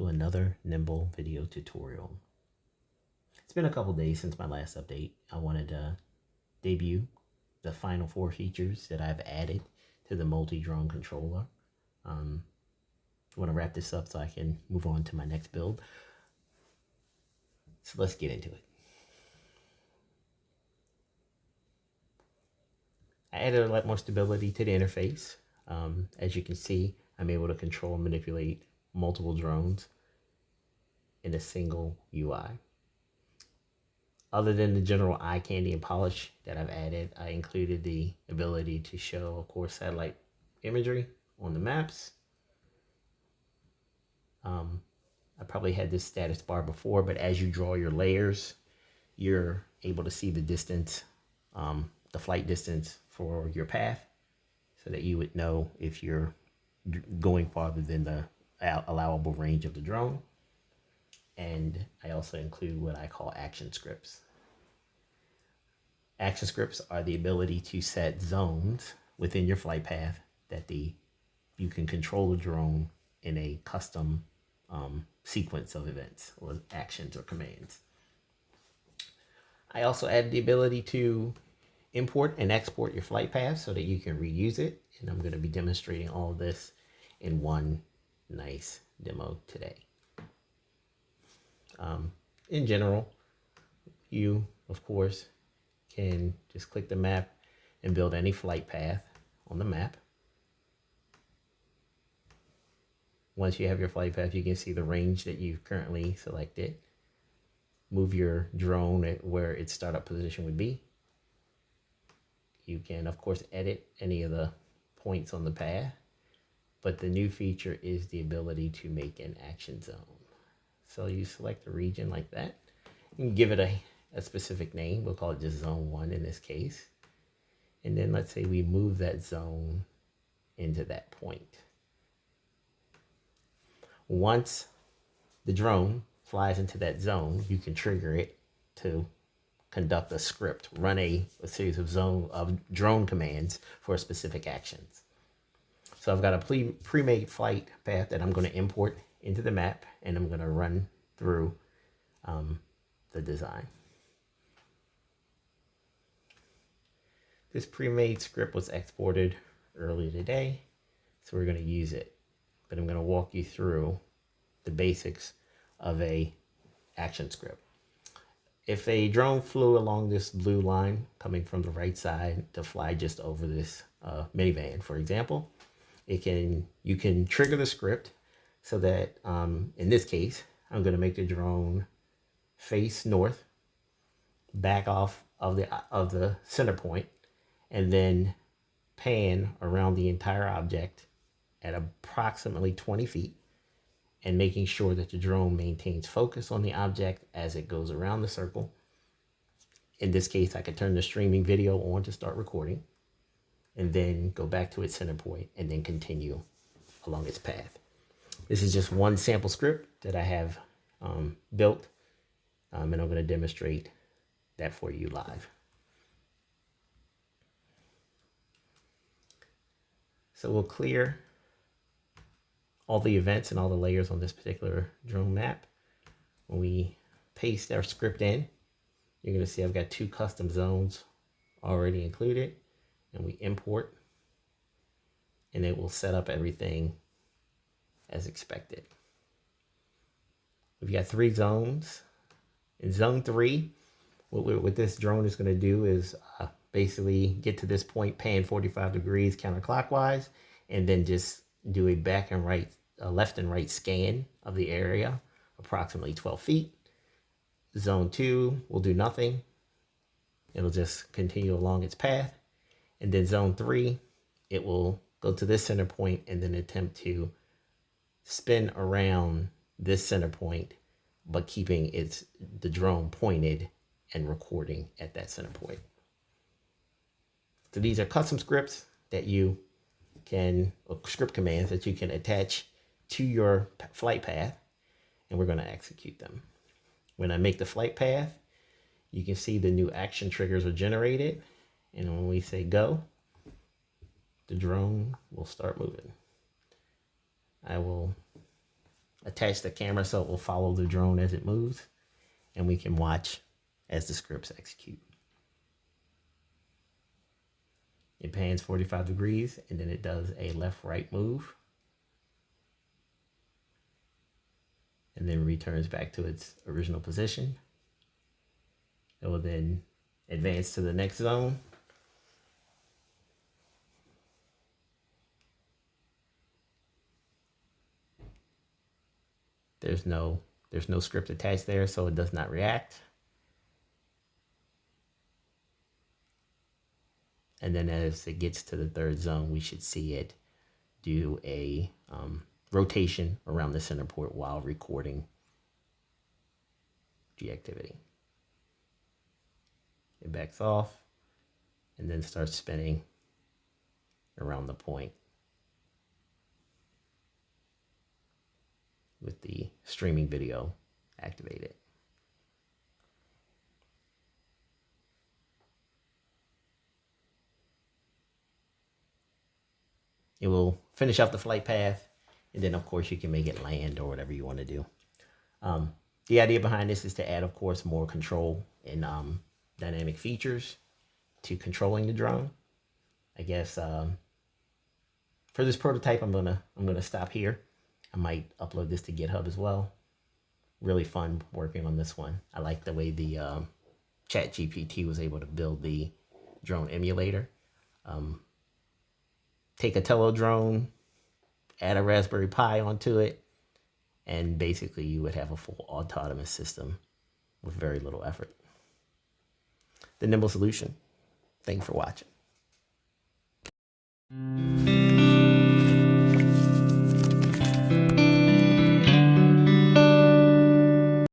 to another Nimble video tutorial. It's been a couple days since my last update. I wanted to debut the final 4 features that I've added to the multi-drone controller. I want to wrap this up so I can move on to my next build. So let's get into it. I added a lot more stability to the interface. As you can see, I'm able to control and manipulate multiple drones in a single UI. Other than the general eye candy and polish that I've added, I included the ability to show, of course, satellite imagery on the maps. I probably had this status bar before, but as you draw your layers, you're able to see the distance, the flight distance for your path, so that you would know if you're going farther than the allowable range of the drone. And I also include what I call action scripts. Action scripts are the ability to set zones within your flight path that you can control the drone in a custom sequence of events or actions or commands. I also added the ability to import and export your flight path so that you can reuse it. And I'm going to be demonstrating all of this in one nice demo today. In general, you, of course, can just click the map and build any flight path on the map. Once you have your flight path, you can see the range that you've currently selected. Move your drone at where its startup position would be. You can, of course, edit any of the points on the path, but the new feature is the ability to make an action zone. So you select a region like that. You can give it a specific name. We'll call it just zone 1 in this case. And then let's say we move that zone into that point. Once the drone flies into that zone, you can trigger it to conduct a script, run a series of drone commands for specific actions. So I've got a pre-made flight path that I'm going to import into the map, and I'm going to run through the design. This pre-made script was exported earlier today, so we're going to use it. But I'm going to walk you through the basics of a action script. If a drone flew along this blue line coming from the right side to fly just over this minivan, for example, you can trigger the script so that in this case, I'm going to make the drone face north, back off of the center point, and then pan around the entire object at approximately 20 feet, and making sure that the drone maintains focus on the object as it goes around the circle. In this case, I could turn the streaming video on to start recording, and then go back to its center point, and then continue along its path. This is just one sample script that I have built, and I'm going to demonstrate that for you live. So we'll clear all the events and all the layers on this particular drone map. When we paste our script in, you're going to see I've got 2 custom zones already included, and we import, and it will set up everything as expected. We've got 3 zones. In zone 3, what this drone is going to do is basically get to this point, pan 45 degrees counterclockwise, and then just do a left and right scan of the area, approximately 12 feet. Zone 2 will do nothing. It'll just continue along its path. And then zone 3, it will go to this center point and then attempt to spin around this center point, but keeping the drone pointed and recording at that center point. So these are custom scripts that you can, or script commands that you can attach to your flight path, and we're going to execute them. When I make the flight path, you can see the new action triggers are generated, and when we say go, the drone will start moving. I will attach the camera so it will follow the drone as it moves, and we can watch as the scripts execute. It pans 45 degrees, and then it does a left-right move, and then returns back to its original position. It will then advance to the next zone. There's no script attached there, so it does not react. And then as it gets to the third zone, we should see it do a rotation around the center port while recording the activity. It backs off and then starts spinning around the point with the streaming video activated. It will finish up the flight path, and then of course you can make it land or whatever you want to do. The idea behind this is to add, of course, more control and dynamic features to controlling the drone. I guess for this prototype, I'm gonna stop here. I might upload this to GitHub as well. Really fun working on this one. I like the way the ChatGPT was able to build the drone emulator. Take a Tello drone, add a Raspberry Pi onto it, and basically you would have a full autonomous system with very little effort. The Nimble Solution. Thanks for watching.